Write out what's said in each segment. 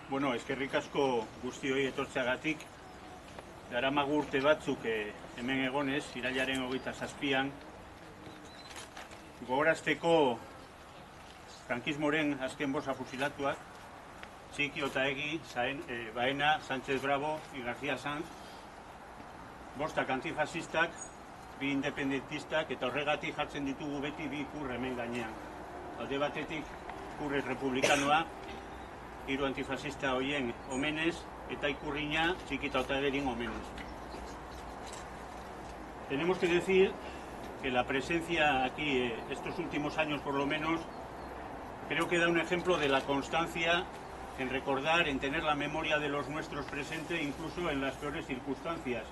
Bueno, eskerrik asko guztioi etortzeagatik. Daramagu urte batzuk hemen egonez, irailaren 27an, gogorazteko frankismoren azken bosa fusilatuak, Txiki Otaegi, Baena, Sánchez Bravo y García Sanz, bostak antifasistak, bi independentistak, eta horregatik jartzen ditugu beti bi ikur hemen gainean. Alde batetik ikur republikanoa, hiru antifasista hoien omenez, eta ikurriña Txiki Otaegiren omenez. Tenemos que decir que la presencia aquí, estos últimos años por lo menos, creo que da un ejemplo de la constancia en recordar, en tener la memoria de los nuestros presente, incluso en las peores circunstancias.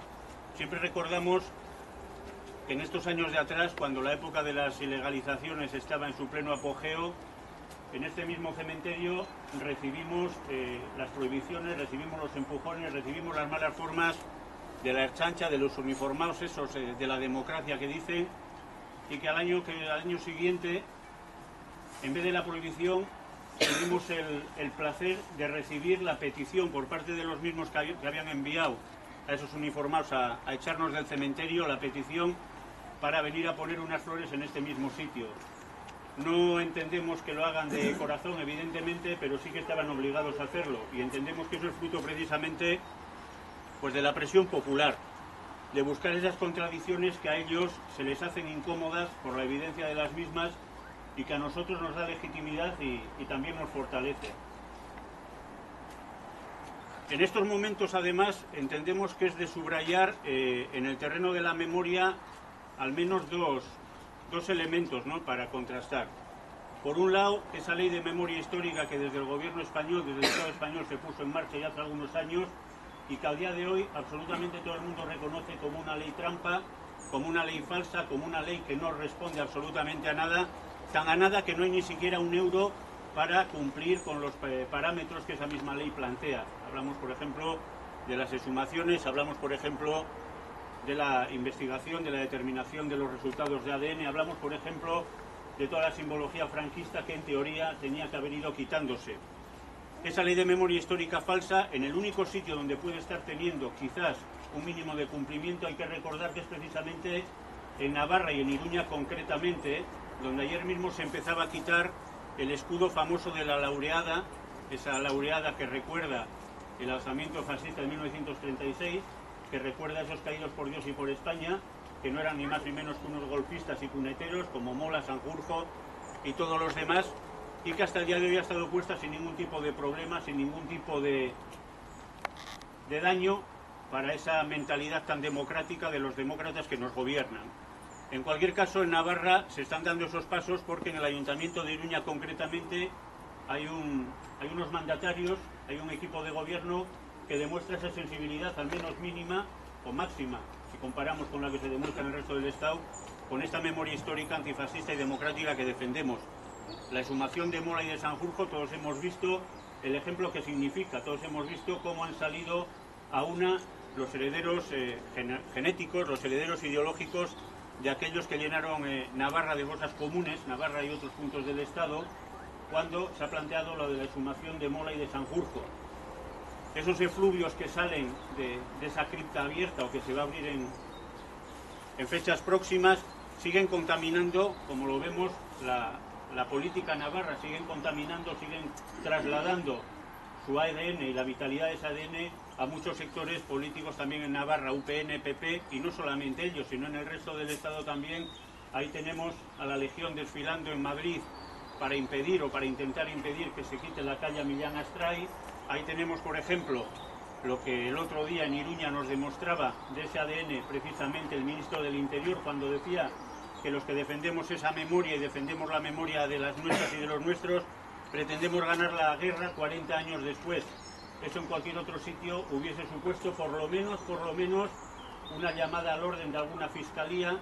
Siempre recordamos que en estos años de atrás, cuando la época de las ilegalizaciones estaba en su pleno apogeo, en este mismo cementerio recibimos las prohibiciones, recibimos los empujones, recibimos las malas formas de la Ertzaintza, de los uniformados esos de la democracia que dicen, y que al año siguiente, en vez de la prohibición, tuvimos el placer de recibir la petición por parte de los mismos que habían enviado a esos uniformados a echarnos del cementerio, la petición para venir a poner unas flores en este mismo sitio. No entendemos que lo hagan de corazón, evidentemente, pero sí que estaban obligados a hacerlo, y entendemos que eso es fruto precisamente pues de la presión popular, de buscar esas contradicciones que a ellos se les hacen incómodas por la evidencia de las mismas y que a nosotros nos da legitimidad y también nos fortalece. En estos momentos, además, entendemos que es de subrayar en el terreno de la memoria al menos dos elementos, ¿no?, para contrastar. Por un lado, esa ley de memoria histórica que desde el gobierno español, desde el Estado español, se puso en marcha ya hace algunos años y que al día de hoy absolutamente todo el mundo reconoce como una ley trampa, como una ley falsa, como una ley que no responde absolutamente a nada, tan a nada que no hay ni siquiera un euro para cumplir con los parámetros que esa misma ley plantea. Hablamos, por ejemplo, de las exhumaciones, hablamos, por ejemplo, de la investigación, de la determinación de los resultados de ADN, hablamos, por ejemplo, de toda la simbología franquista que en teoría tenía que haber ido quitándose. Esa ley de memoria histórica falsa, en el único sitio donde puede estar teniendo quizás un mínimo de cumplimiento, hay que recordar que es precisamente en Navarra y en Iruña concretamente, donde ayer mismo se empezaba a quitar el escudo famoso de la laureada, esa laureada que recuerda el alzamiento fascista de 1936, que recuerda a esos caídos por Dios y por España, que no eran ni más ni menos que unos golpistas y puneteros como Mola, Sanjurjo y todos los demás, y que hasta el día de hoy ha estado puesta sin ningún tipo de problema, sin ningún tipo de daño para esa mentalidad tan democrática de los demócratas que nos gobiernan. En cualquier caso, en Navarra se están dando esos pasos porque en el Ayuntamiento de Iruña concretamente hay unos mandatarios, hay un equipo de gobierno que demuestra esa sensibilidad al menos mínima o máxima, si comparamos con la que se demuestra en el resto del Estado, con esta memoria histórica antifascista y democrática que defendemos. La exhumación de Mola y de Sanjurjo, todos hemos visto el ejemplo que significa, todos hemos visto cómo han salido a una los herederos genéticos, los herederos ideológicos de aquellos que llenaron Navarra de fosas comunes, Navarra y otros puntos del Estado, cuando se ha planteado lo de la exhumación de Mola y de Sanjurjo. Esos efluvios que salen de esa cripta abierta o que se va a abrir en fechas próximas siguen contaminando, como lo vemos, la política navarra, siguen contaminando, siguen trasladando su ADN y la vitalidad de ese ADN a muchos sectores políticos también en Navarra, UPN, PP, y no solamente ellos, sino en el resto del Estado también. Ahí tenemos a la Legión desfilando en Madrid para impedir o para intentar impedir que se quite la calle Millán Astray. Ahí tenemos, por ejemplo, lo que el otro día en Iruña nos demostraba de ese ADN precisamente el ministro del Interior, cuando decía que los que defendemos esa memoria y defendemos la memoria de las nuestras y de los nuestros, pretendemos ganar la guerra 40 años después. Eso en cualquier otro sitio hubiese supuesto por lo menos una llamada al orden de alguna fiscalía,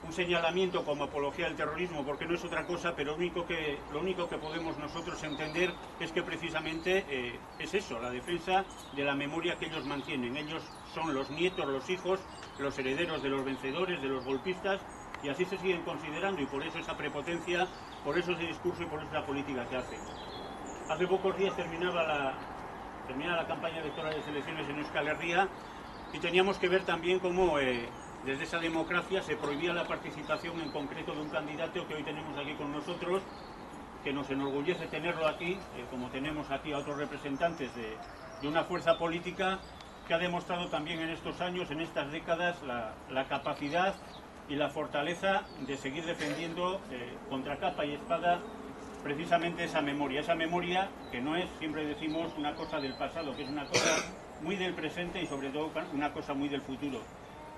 un señalamiento como apología del terrorismo, porque no es otra cosa, pero lo único que podemos nosotros entender es que precisamente es eso, la defensa de la memoria que ellos mantienen. Ellos son los nietos, los hijos, los herederos de los vencedores, de los golpistas, y así se siguen considerando, y por eso esa prepotencia, por eso ese discurso y por eso esa política que hacen. Hace pocos días terminaba la campaña electoral de elecciones en Euskal Herria y teníamos que ver también cómo desde esa democracia se prohibía la participación en concreto de un candidato que hoy tenemos aquí con nosotros, que nos enorgullece tenerlo aquí, como tenemos aquí a otros representantes de una fuerza política que ha demostrado también en estos años, en estas décadas, la capacidad y la fortaleza de seguir defendiendo contra capa y espada precisamente esa memoria que no es, siempre decimos, una cosa del pasado, que es una cosa muy del presente y sobre todo una cosa muy del futuro.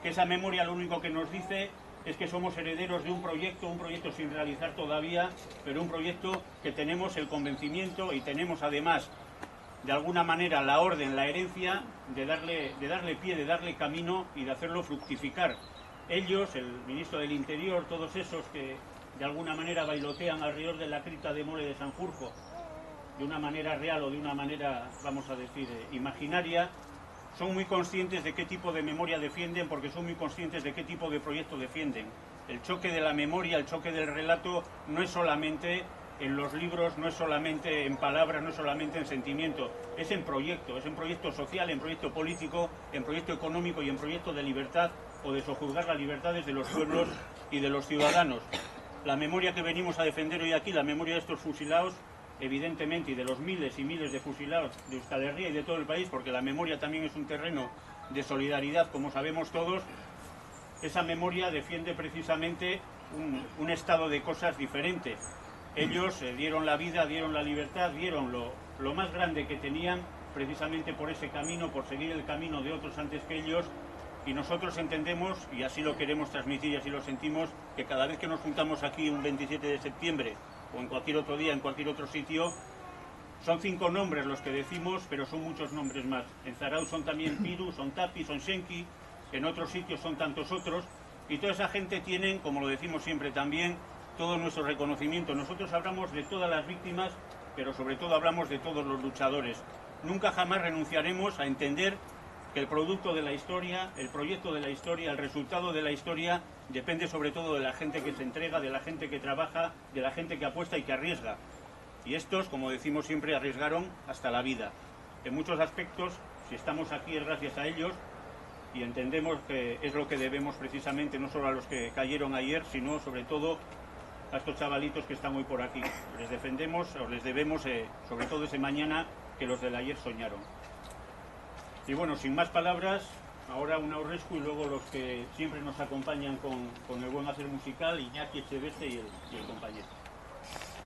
Que esa memoria lo único que nos dice es que somos herederos de un proyecto sin realizar todavía, pero un proyecto que tenemos el convencimiento y tenemos además de alguna manera la orden, la herencia de darle pie, de darle camino y de hacerlo fructificar. Ellos, el ministro del Interior, todos esos que de alguna manera bailotean alrededor de la cripta de Mole de Sanjurjo, de una manera real o de una manera, vamos a decir, imaginaria, son muy conscientes de qué tipo de memoria defienden, porque son muy conscientes de qué tipo de proyecto defienden. El choque de la memoria, el choque del relato, no es solamente en los libros, no es solamente en palabras, no es solamente en sentimiento, es en proyecto social, en proyecto político, en proyecto económico y en proyecto de libertad o de sojuzgar las libertades de los pueblos y de los ciudadanos. La memoria que venimos a defender hoy aquí, la memoria de estos fusilados, evidentemente, y de los miles y miles de fusilados de Euskal Herria y de todo el país, porque la memoria también es un terreno de solidaridad, como sabemos todos, esa memoria defiende precisamente un estado de cosas diferente. Ellos dieron la vida, dieron la libertad, dieron lo más grande que tenían precisamente por ese camino, por seguir el camino de otros antes que ellos, y nosotros entendemos, y así lo queremos transmitir y así lo sentimos, que cada vez que nos juntamos aquí un 27 de septiembre o en cualquier otro día, en cualquier otro sitio, son 5 nombres los que decimos, pero son muchos nombres más. En Zarautz son también Piru, son Tapi, son Shenki, en otros sitios son tantos otros, y toda esa gente tienen, como lo decimos siempre también, todo nuestro reconocimiento. Nosotros hablamos de todas las víctimas, pero sobre todo hablamos de todos los luchadores. Nunca jamás renunciaremos a entender que el producto de la historia, el proyecto de la historia, el resultado de la historia depende sobre todo de la gente que se entrega, de la gente que trabaja, de la gente que apuesta y que arriesga. Y estos, como decimos siempre, arriesgaron hasta la vida. En muchos aspectos, si estamos aquí es gracias a ellos y entendemos que es lo que debemos precisamente no solo a los que cayeron ayer, sino sobre todo a estos chavalitos que están hoy por aquí. Les defendemos o les debemos sobre todo ese mañana que los del ayer soñaron. Y bueno, sin más palabras, ahora un aurrescu y luego los que siempre nos acompañan con el buen hacer musical, Iñaki Echeveste y el compañero.